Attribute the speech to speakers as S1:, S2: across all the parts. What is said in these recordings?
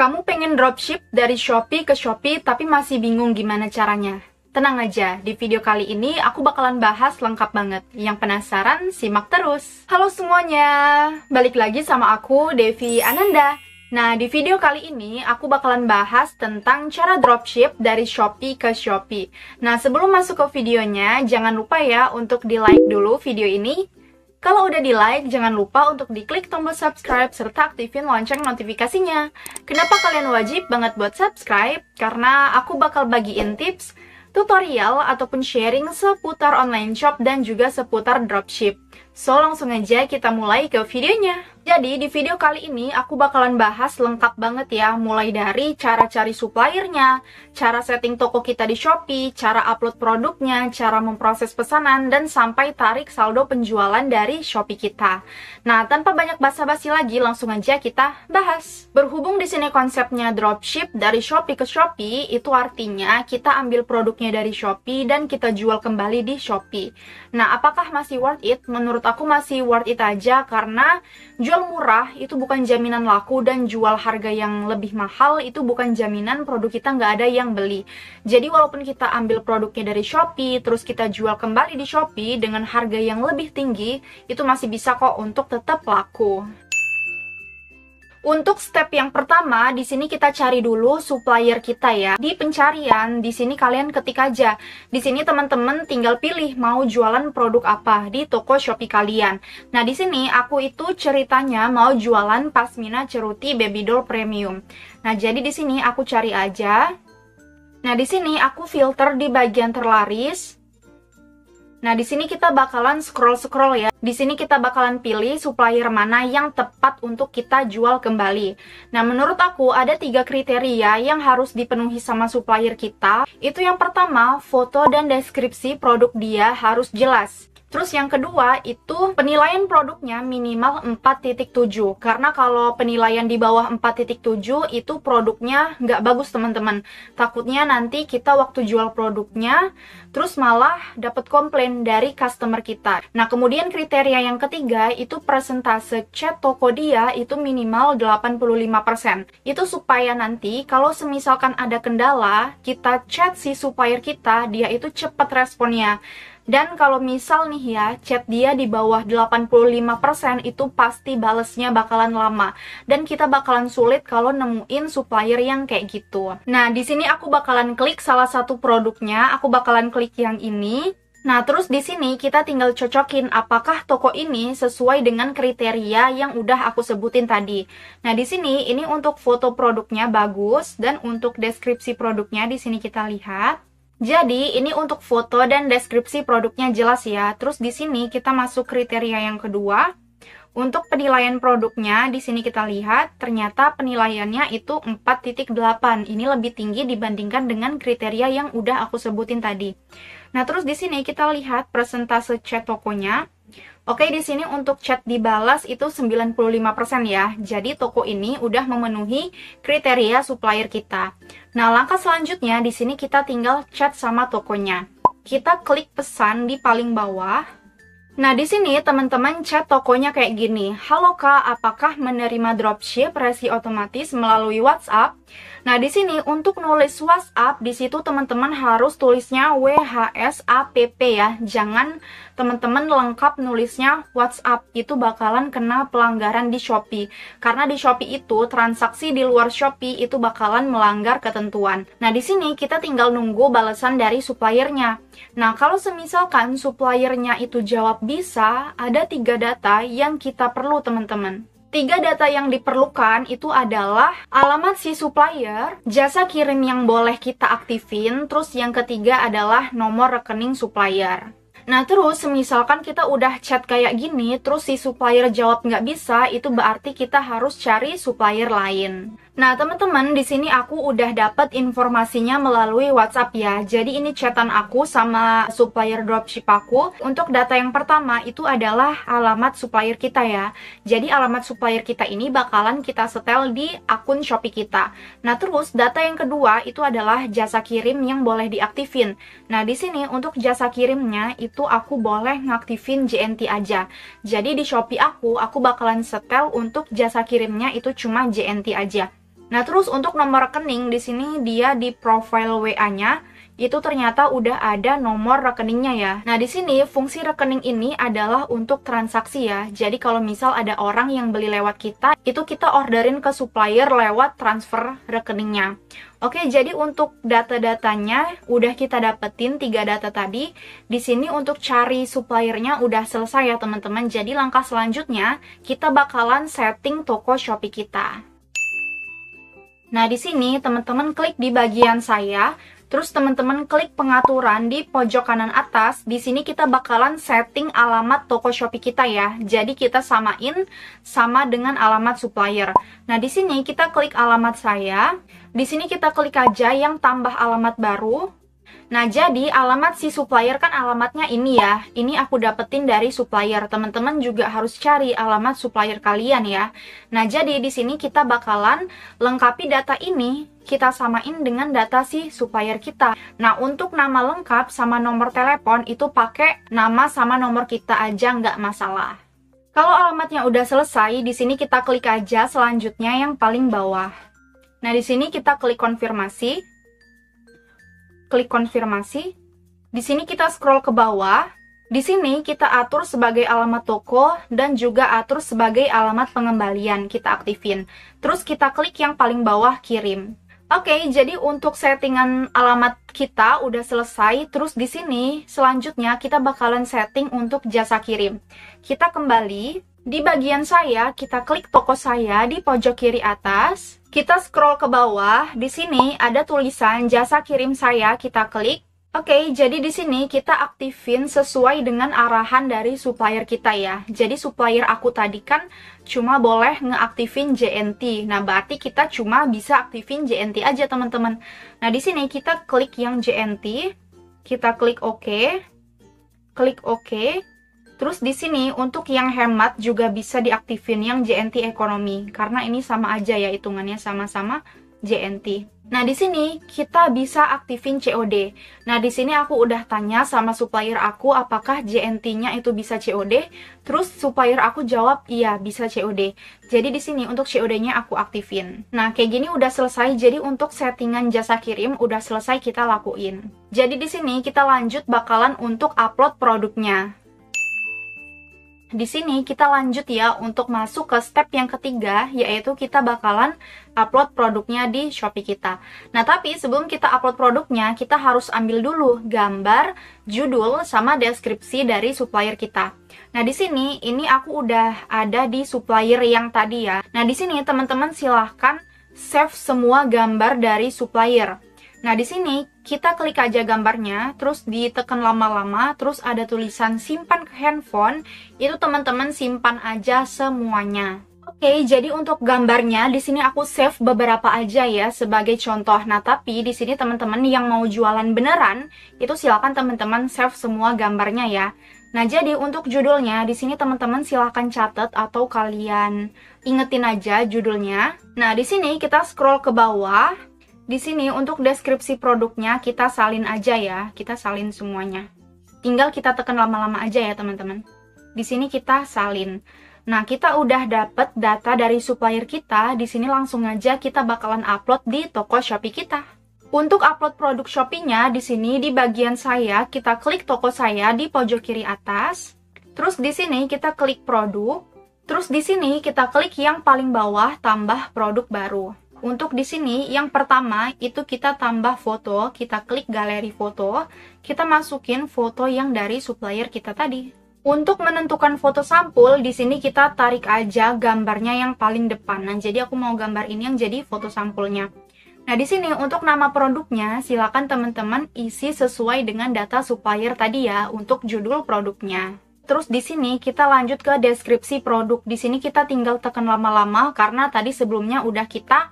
S1: Kamu pengen dropship dari Shopee ke Shopee tapi masih bingung gimana caranya? Tenang aja, di video kali ini aku bakalan bahas lengkap banget. Yang penasaran, simak terus. Halo semuanya, balik lagi sama aku, Devi Ananda. Nah, di video kali ini aku bakalan bahas tentang cara dropship dari Shopee ke Shopee. Nah, sebelum masuk ke videonya, jangan lupa ya untuk di-like dulu video ini. Kalau udah di-like, jangan lupa untuk diklik tombol subscribe serta aktifin lonceng notifikasinya. Kenapa kalian wajib banget buat subscribe? Karena aku bakal bagiin tips, tutorial, ataupun sharing seputar online shop dan juga seputar dropship. So, langsung aja kita mulai ke videonya. Jadi, di video kali ini aku bakalan bahas lengkap banget ya, mulai dari cara cari suppliernya, cara setting toko kita di Shopee, cara upload produknya, cara memproses pesanan, dan sampai tarik saldo penjualan dari Shopee kita. Nah, tanpa banyak basa-basi lagi, langsung aja kita bahas. Berhubung di sini konsepnya dropship dari Shopee ke Shopee, itu artinya kita ambil produknya dari Shopee dan kita jual kembali di Shopee. Nah, apakah masih worth it? Menurut aku masih worth it aja, karena jual murah itu bukan jaminan laku, dan jual harga yang lebih mahal itu bukan jaminan produk kita nggak ada yang beli. Jadi walaupun kita ambil produknya dari Shopee, terus kita jual kembali di Shopee dengan harga yang lebih tinggi, itu masih bisa kok untuk tetap laku. Untuk step yang pertama, di sini kita cari dulu supplier kita ya. Di pencarian, di sini kalian ketik aja. Di sini teman-teman tinggal pilih mau jualan produk apa di toko Shopee kalian. Nah, di sini aku itu ceritanya mau jualan Pasmina Ceruti Baby Doll Premium. Nah, jadi di sini aku cari aja. Nah, di sini aku filter di bagian terlaris. Nah, di sini kita bakalan scroll-scroll ya. Di sini kita bakalan pilih supplier mana yang tepat untuk kita jual kembali. Nah, menurut aku ada 3 kriteria yang harus dipenuhi sama supplier kita. Itu yang pertama, foto dan deskripsi produk dia harus jelas. Terus yang kedua, itu penilaian produknya minimal 4.7. Karena kalau penilaian di bawah 4.7, itu produknya nggak bagus teman-teman. Takutnya nanti kita waktu jual produknya, terus malah dapat komplain dari customer kita. Nah, kemudian kriteria yang ketiga, itu persentase chat toko dia itu minimal 85%. Itu supaya nanti kalau semisalkan ada kendala, kita chat si supplier kita, dia itu cepat responnya. Dan kalau misal nih ya, chat dia di bawah 85%, itu pasti balesnya bakalan lama. Dan kita bakalan sulit kalau nemuin supplier yang kayak gitu. Nah, di sini aku bakalan klik salah satu produknya, aku bakalan klik yang ini. Nah, terus di sini kita tinggal cocokin apakah toko ini sesuai dengan kriteria yang udah aku sebutin tadi. Nah, di sini ini untuk foto produknya bagus, dan untuk deskripsi produknya di sini kita lihat. Jadi, ini untuk foto dan deskripsi produknya jelas ya. Terus di sini kita masuk kriteria yang kedua. Untuk penilaian produknya, di sini kita lihat, ternyata penilaiannya itu 4.8. Ini lebih tinggi dibandingkan dengan kriteria yang udah aku sebutin tadi. Nah, terus di sini kita lihat persentase chat tokonya. Oke, di sini untuk chat dibalas itu 95% ya. Jadi toko ini udah memenuhi kriteria supplier kita. Nah, langkah selanjutnya di sini kita tinggal chat sama tokonya. Kita klik pesan di paling bawah. Nah, di sini teman-teman chat tokonya kayak gini. Halo Kak, apakah menerima dropship resi otomatis melalui WhatsApp? Nah, di sini untuk nulis WhatsApp, di situ teman-teman harus tulisnya WHSAPP ya. Jangan teman-teman lengkap nulisnya WhatsApp, itu bakalan kena pelanggaran di Shopee. Karena di Shopee itu transaksi di luar Shopee itu bakalan melanggar ketentuan. Nah, di sini kita tinggal nunggu balasan dari suppliernya. Nah, kalau semisalkan suppliernya itu jawab bisa, ada 3 data yang kita perlu teman-teman. 3 data yang diperlukan itu adalah alamat si supplier, jasa kirim yang boleh kita aktifin, terus yang ketiga adalah nomor rekening supplier. Nah, terus misalkan kita udah chat kayak gini, terus si supplier jawab nggak bisa, itu berarti kita harus cari supplier lain. Nah, teman-teman, di sini aku udah dapat informasinya melalui WhatsApp ya. Jadi ini chatan aku sama supplier dropship aku. Untuk data yang pertama itu adalah alamat supplier kita ya. Jadi alamat supplier kita ini bakalan kita setel di akun Shopee kita. Nah, terus data yang kedua itu adalah jasa kirim yang boleh diaktifin. Nah, di sini untuk jasa kirimnya itu aku boleh ngaktifin JNT aja. Jadi di Shopee aku bakalan setel untuk jasa kirimnya itu cuma JNT aja. Nah, terus untuk nomor rekening di sini dia di profile WA-nya itu ternyata udah ada nomor rekeningnya ya. Nah, di sini fungsi rekening ini adalah untuk transaksi ya. Jadi kalau misal ada orang yang beli lewat kita, itu kita orderin ke supplier lewat transfer rekeningnya. Oke, jadi untuk data-datanya udah kita dapetin 3 data tadi. Di sini untuk cari suppliernya udah selesai ya teman-teman. Jadi langkah selanjutnya kita bakalan setting toko Shopee kita. Nah, di sini teman-teman klik di bagian saya, terus teman-teman klik pengaturan di pojok kanan atas. Di sini kita bakalan setting alamat toko Shopee kita ya. Jadi kita samain sama dengan alamat supplier. Nah, di sini kita klik alamat saya. Di sini kita klik aja yang tambah alamat baru. Nah, jadi alamat si supplier kan alamatnya ini ya. Ini aku dapetin dari supplier. Teman-teman juga harus cari alamat supplier kalian ya. Nah, jadi di sini kita bakalan lengkapi data ini, kita samain dengan data si supplier kita. Nah, untuk nama lengkap sama nomor telepon itu pakai nama sama nomor kita aja, nggak masalah. Kalau alamatnya udah selesai, di sini kita klik aja selanjutnya yang paling bawah. Nah, di sini kita klik konfirmasi. Klik konfirmasi. Di sini kita scroll ke bawah. Di sini kita atur sebagai alamat toko dan juga atur sebagai alamat pengembalian. Kita aktifin. Terus kita klik yang paling bawah kirim. Oke, jadi untuk settingan alamat kita udah selesai. Terus di sini selanjutnya kita bakalan setting untuk jasa kirim. Kita kembali. Di bagian saya, kita klik toko saya di pojok kiri atas. Kita scroll ke bawah. Di sini ada tulisan jasa kirim saya, kita klik. Oke, jadi di sini kita aktifin sesuai dengan arahan dari supplier kita ya. Jadi supplier aku tadi kan cuma boleh ngeaktifin JNT. Nah, berarti kita cuma bisa aktifin JNT aja, teman-teman. Nah, di sini kita klik yang JNT. Kita klik OK. Klik OK. Terus di sini untuk yang hemat juga bisa diaktifin yang JNT ekonomi karena ini sama aja ya hitungannya sama-sama JNT. Nah, di sini kita bisa aktifin COD. Nah, di sini aku udah tanya sama supplier aku apakah JNT-nya itu bisa COD. Terus supplier aku jawab iya bisa COD. Jadi di sini untuk COD-nya aku aktifin. Nah, kayak gini udah selesai. Jadi untuk settingan jasa kirim udah selesai kita lakuin. Jadi di sini kita lanjut bakalan untuk upload produknya. Di sini kita lanjut ya untuk masuk ke step yang ketiga, yaitu kita bakalan upload produknya di Shopee kita. Nah, tapi sebelum kita upload produknya, kita harus ambil dulu gambar, judul, sama deskripsi dari supplier kita. Nah, di sini ini aku udah ada di supplier yang tadi ya. Nah, di sini teman-teman silahkan save semua gambar dari supplier. Nah, di sini kita klik aja gambarnya, terus ditekan lama-lama, terus ada tulisan simpan ke handphone, itu teman-teman simpan aja semuanya. Oke, jadi untuk gambarnya di sini aku save beberapa aja ya sebagai contoh. Nah, tapi di sini teman-teman yang mau jualan beneran, itu silakan teman-teman save semua gambarnya ya. Nah, jadi untuk judulnya di sini teman-teman silahkan catat atau kalian ingetin aja judulnya. Nah, di sini kita scroll ke bawah. Di sini untuk deskripsi produknya kita salin aja ya, kita salin semuanya. Tinggal kita tekan lama-lama aja ya teman-teman. Di sini kita salin. Nah, kita udah dapet data dari supplier kita, di sini langsung aja kita bakalan upload di toko Shopee kita. Untuk upload produk Shopee-nya, di sini di bagian saya, kita klik toko saya di pojok kiri atas. Terus di sini kita klik produk. Terus di sini kita klik yang paling bawah tambah produk baru. Untuk di sini, yang pertama itu kita tambah foto, kita klik galeri foto, kita masukin foto yang dari supplier kita tadi. Untuk menentukan foto sampul, di sini kita tarik aja gambarnya yang paling depan. Nah, jadi aku mau gambar ini yang jadi foto sampulnya. Nah, di sini untuk nama produknya, silakan teman-teman isi sesuai dengan data supplier tadi ya, untuk judul produknya. Terus di sini kita lanjut ke deskripsi produk. Di sini kita tinggal tekan lama-lama karena tadi sebelumnya udah kita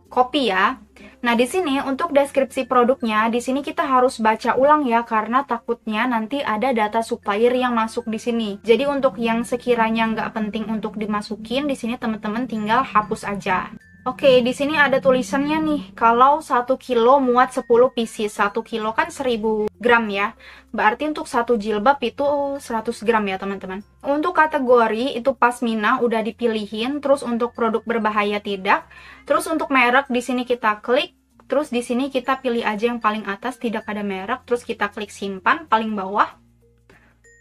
S1: copy ya. Nah, di sini untuk deskripsi produknya, di sini kita harus baca ulang ya karena takutnya nanti ada data supplier yang masuk di sini. Jadi untuk yang sekiranya nggak penting untuk dimasukin, di sini teman-teman tinggal hapus aja. Oke, di sini ada tulisannya nih, kalau 1 kilo muat 10 pieces. 1 kilo kan 1000 gram ya. Berarti untuk satu jilbab itu 100 gram ya, teman-teman. Untuk kategori itu pasmina udah dipilihin, terus untuk produk berbahaya tidak. Terus untuk merek di sini kita klik, terus di sini kita pilih aja yang paling atas tidak ada merek, terus kita klik simpan paling bawah.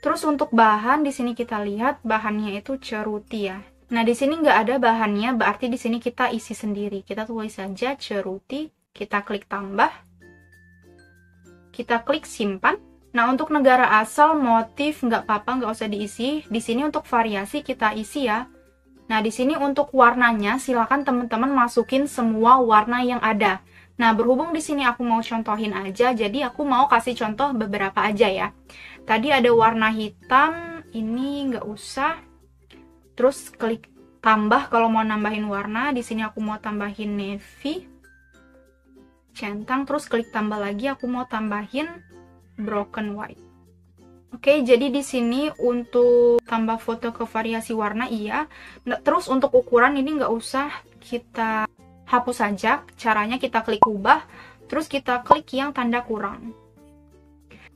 S1: Terus untuk bahan di sini kita lihat bahannya itu ceruti ya. Nah, di sini nggak ada bahannya, berarti di sini kita isi sendiri. Kita tulis saja ceruti, kita klik tambah, kita klik simpan. Nah, untuk negara asal, motif, nggak apa-apa, nggak usah diisi. Di sini untuk variasi kita isi ya. Nah, di sini untuk warnanya, silakan teman-teman masukin semua warna yang ada. Nah, berhubung di sini aku mau contohin aja, jadi aku mau kasih contoh beberapa aja ya. Tadi ada warna hitam, ini nggak usah. Terus klik tambah kalau mau nambahin warna. Di sini aku mau tambahin navy, centang. Terus klik tambah lagi, aku mau tambahin broken white. Oke, jadi di sini untuk tambah foto ke variasi warna iya. Nah, terus untuk ukuran ini nggak usah, kita hapus saja. Caranya kita klik ubah, terus kita klik yang tanda kurang.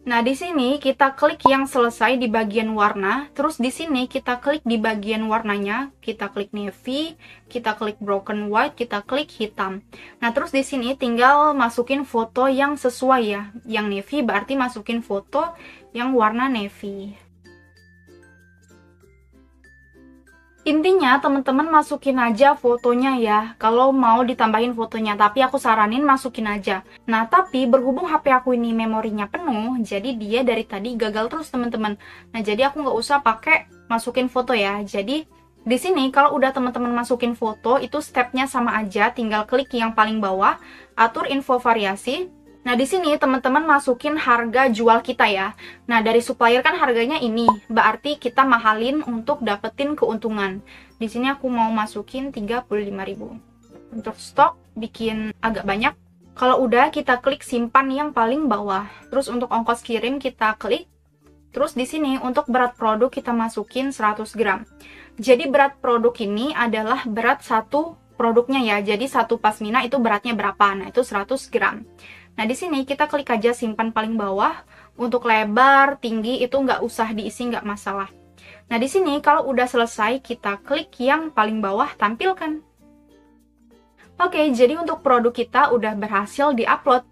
S1: Nah, di sini kita klik yang selesai di bagian warna, terus di sini kita klik di bagian warnanya, kita klik navy, kita klik broken white, kita klik hitam. Nah, terus di sini tinggal masukin foto yang sesuai ya. Yang navy berarti masukin foto yang warna navy. Intinya teman-teman masukin aja fotonya ya, kalau mau ditambahin fotonya, tapi aku saranin masukin aja. Nah, tapi berhubung HP aku ini memorinya penuh, jadi dia dari tadi gagal terus teman-teman. Nah, jadi aku nggak usah pakai masukin foto ya. Jadi di sini kalau udah teman-teman masukin foto, itu stepnya sama aja, tinggal klik yang paling bawah, atur info variasi. Nah, di sini teman-teman masukin harga jual kita ya. Nah, dari supplier kan harganya ini, berarti kita mahalin untuk dapetin keuntungan. Di sini aku mau masukin 35.000. Untuk stok bikin agak banyak. Kalau udah kita klik simpan yang paling bawah. Terus untuk ongkos kirim kita klik. Terus di sini untuk berat produk kita masukin 100 gram. Jadi berat produk ini adalah berat satu produknya ya. Jadi satu pasmina itu beratnya berapa? Nah, itu 100 gram. Nah, di sini kita klik aja simpan paling bawah. Untuk lebar, tinggi itu nggak usah diisi, nggak masalah. Nah, di sini kalau udah selesai, kita klik yang paling bawah, tampilkan. Oke, jadi untuk produk kita udah berhasil diupload.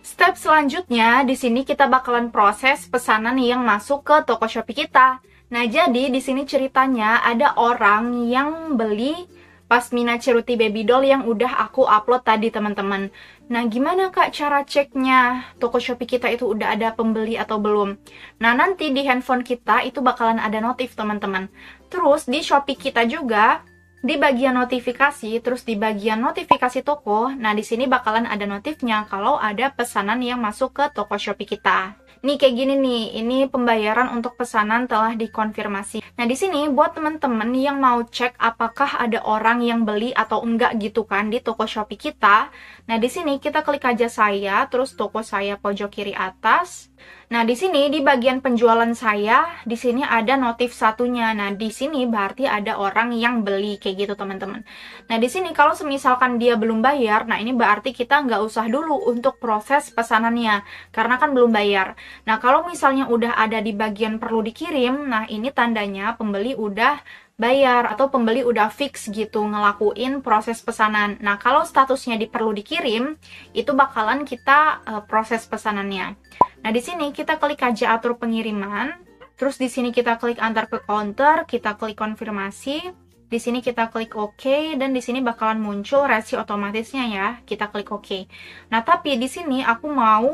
S1: Step selanjutnya, di sini kita bakalan proses pesanan yang masuk ke toko Shopee kita. Nah, jadi di sini ceritanya ada orang yang beli pasmina ceruti baby doll yang udah aku upload tadi, teman-teman. Nah, gimana Kak cara ceknya toko Shopee kita itu udah ada pembeli atau belum? Nah, nanti di handphone kita itu bakalan ada notif, teman-teman. Terus di Shopee kita juga, di bagian notifikasi, terus di bagian notifikasi toko, nah di sini bakalan ada notifnya kalau ada pesanan yang masuk ke toko Shopee kita. Nih kayak gini nih, ini pembayaran untuk pesanan telah dikonfirmasi. Nah, di sini buat teman-teman yang mau cek apakah ada orang yang beli atau enggak gitu kan di toko Shopee kita. Nah, di sini kita klik aja saya, terus toko saya pojok kiri atas. Nah, di sini di bagian penjualan saya, di sini ada notif satunya. Nah, di sini berarti ada orang yang beli kayak gitu, teman-teman. Nah, di sini kalau semisalkan dia belum bayar, nah ini berarti kita nggak usah dulu untuk proses pesanannya, karena kan belum bayar. Nah, kalau misalnya udah ada di bagian perlu dikirim, nah ini tandanya pembeli udah bayar atau pembeli udah fix gitu ngelakuin proses pesanan. Nah, kalau statusnya di perlu dikirim, itu bakalan kita proses pesanannya. Nah, di sini kita klik aja atur pengiriman. Terus di sini kita klik antar ke counter, kita klik konfirmasi. Di sini kita klik OK dan di sini bakalan muncul resi otomatisnya ya. Kita klik OK. Nah, tapi di sini aku mau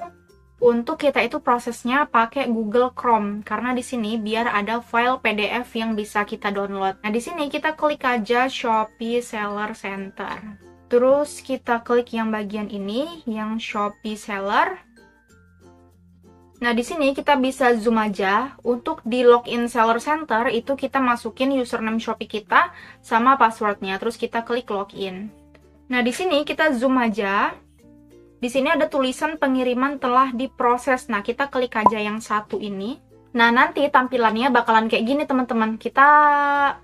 S1: untuk kita itu prosesnya pakai Google Chrome karena di sini biar ada file PDF yang bisa kita download. Nah, di sini kita klik aja Shopee Seller Center. Terus kita klik yang bagian ini, yang Shopee Seller. Nah, di sini kita bisa zoom aja. Untuk di login Seller Center itu kita masukin username Shopee kita sama passwordnya. Terus kita klik login. Nah, di sini kita zoom aja. Di sini ada tulisan pengiriman telah diproses. Nah, kita klik aja yang satu ini. Nah, nanti tampilannya bakalan kayak gini, teman-teman. Kita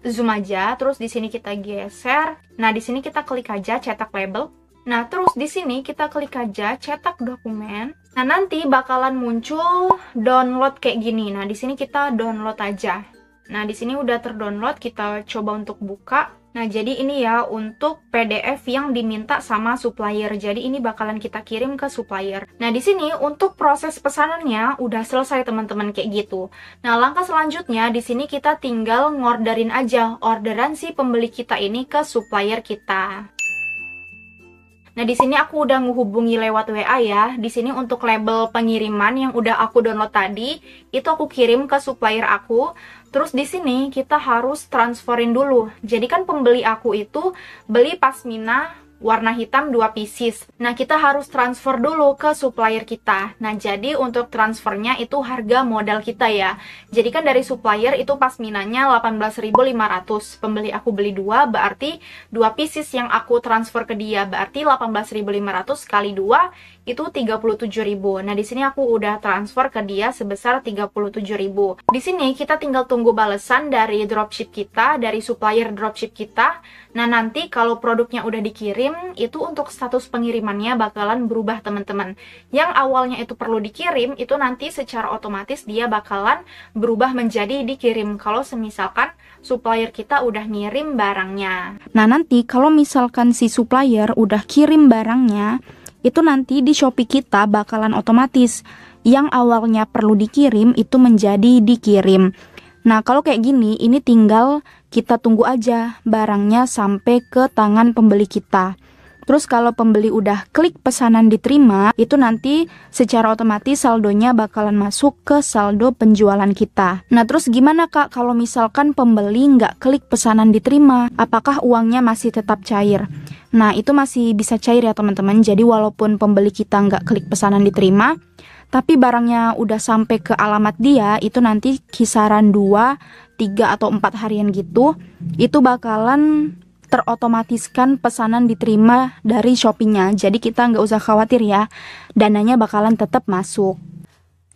S1: zoom aja, terus di sini kita geser. Nah, di sini kita klik aja cetak label. Nah, terus di sini kita klik aja cetak dokumen. Nah, nanti bakalan muncul download kayak gini. Nah, di sini kita download aja. Nah, di sini udah terdownload, kita coba untuk buka. Nah, jadi ini ya untuk PDF yang diminta sama supplier. Jadi ini bakalan kita kirim ke supplier. Nah, di sini untuk proses pesanannya udah selesai, teman-teman, kayak gitu. Nah, langkah selanjutnya di sini kita tinggal ngorderin aja orderan si pembeli kita ini ke supplier kita. Nah, di sini aku udah menghubungi lewat WA ya. Di sini untuk label pengiriman yang udah aku download tadi, itu aku kirim ke supplier aku. Terus di sini kita harus transferin dulu. Jadi kan pembeli aku itu beli pasmina warna hitam 2 pieces. Nah, kita harus transfer dulu ke supplier kita. Nah, jadi untuk transfernya itu harga modal kita ya. Jadi kan dari supplier itu pasminanya 18.500. Pembeli aku beli 2, berarti 2 pieces yang aku transfer ke dia. Berarti 18.500 kali 2 itu 37.000. Nah, di sini aku udah transfer ke dia sebesar 37.000. Di sini kita tinggal tunggu balasan dari dropship kita, dari supplier dropship kita. Nah, nanti kalau produknya udah dikirim, itu untuk status pengirimannya bakalan berubah, teman-teman. Yang awalnya itu perlu dikirim, itu nanti secara otomatis dia bakalan berubah menjadi dikirim kalau semisalkan supplier kita udah ngirim barangnya.
S2: Nah, nanti kalau misalkan si supplier udah kirim barangnya, itu nanti di Shopee kita bakalan otomatis yang awalnya perlu dikirim itu menjadi dikirim. Nah, kalau kayak gini, ini tinggal kita tunggu aja barangnya sampai ke tangan pembeli kita. Terus kalau pembeli udah klik pesanan diterima, itu nanti secara otomatis saldonya bakalan masuk ke saldo penjualan kita. Nah, terus gimana Kak kalau misalkan pembeli nggak klik pesanan diterima? Apakah uangnya masih tetap cair? Nah, itu masih bisa cair ya teman-teman. Jadi walaupun pembeli kita nggak klik pesanan diterima, tapi barangnya udah sampai ke alamat dia, itu nanti kisaran 2, 3, atau 4 harian gitu, itu bakalan terotomatiskan pesanan diterima dari Shopee-nya. Jadi kita nggak usah khawatir ya, dananya bakalan tetap masuk.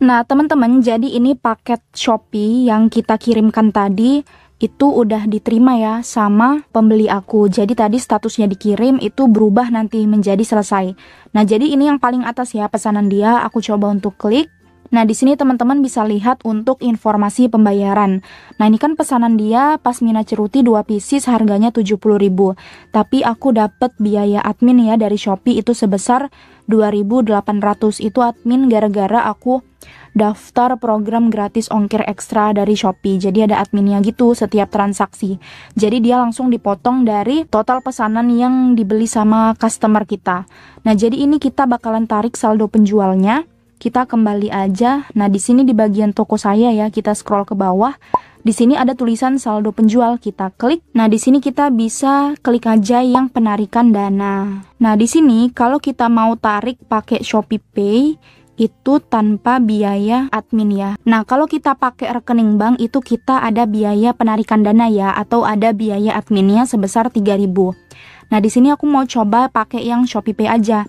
S2: Nah teman-teman, jadi ini paket Shopee yang kita kirimkan tadi, itu udah diterima ya sama pembeli aku. Jadi tadi statusnya dikirim itu berubah nanti menjadi selesai. Nah, jadi ini yang paling atas ya pesanan dia, aku coba untuk klik. Nah, di sini teman-teman bisa lihat untuk informasi pembayaran. Nah, ini kan pesanan dia pasmina ceruti 2 pieces harganya 70.000. Tapi aku dapat biaya admin ya dari Shopee itu sebesar 2.800. Itu admin gara-gara aku daftar program gratis ongkir ekstra dari Shopee. Jadi ada adminnya gitu setiap transaksi. Jadi dia langsung dipotong dari total pesanan yang dibeli sama customer kita. Nah, jadi ini kita bakalan tarik saldo penjualnya. Kita kembali aja. Nah, di sini di bagian toko saya ya, kita scroll ke bawah. Di sini ada tulisan saldo penjual, kita klik. Nah, di sini kita bisa klik aja yang penarikan dana. Nah, di sini kalau kita mau tarik pakai Shopee Pay, itu tanpa biaya admin ya. Nah, kalau kita pakai rekening bank itu kita ada biaya penarikan dana ya, atau ada biaya adminnya sebesar 3.000. Nah, di sini aku mau coba pakai yang Shopee Pay aja.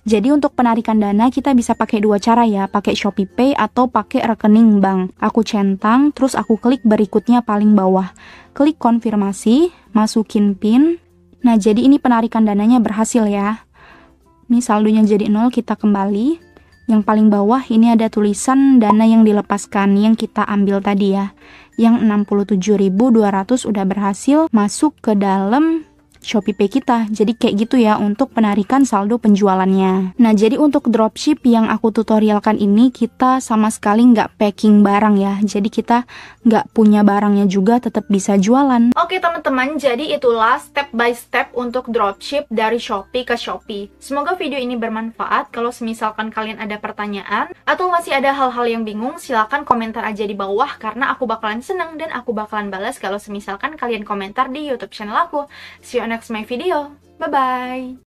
S2: Jadi untuk penarikan dana kita bisa pakai 2 cara ya, pakai Shopee Pay atau pakai rekening bank. Aku centang, terus aku klik berikutnya paling bawah. Klik konfirmasi, masukin PIN. Nah, jadi ini penarikan dananya berhasil ya. Ini saldonya jadi 0, kita kembali. Yang paling bawah ini ada tulisan dana yang dilepaskan yang kita ambil tadi ya. Yang 67.200 udah berhasil masuk ke dalam Shopee Pay kita. Jadi kayak gitu ya untuk penarikan saldo penjualannya. Nah, jadi untuk dropship yang aku tutorialkan ini kita sama sekali nggak packing barang ya. Jadi kita nggak punya barangnya juga tetap bisa jualan.
S1: Oke teman-teman, jadi itulah step by step untuk dropship dari Shopee ke Shopee. Semoga video ini bermanfaat. Kalau misalkan kalian ada pertanyaan atau masih ada hal-hal yang bingung, silahkan komentar aja di bawah karena aku bakalan seneng dan aku bakalan balas kalau misalkan kalian komentar di YouTube channel aku. See you on next my video. Bye-bye!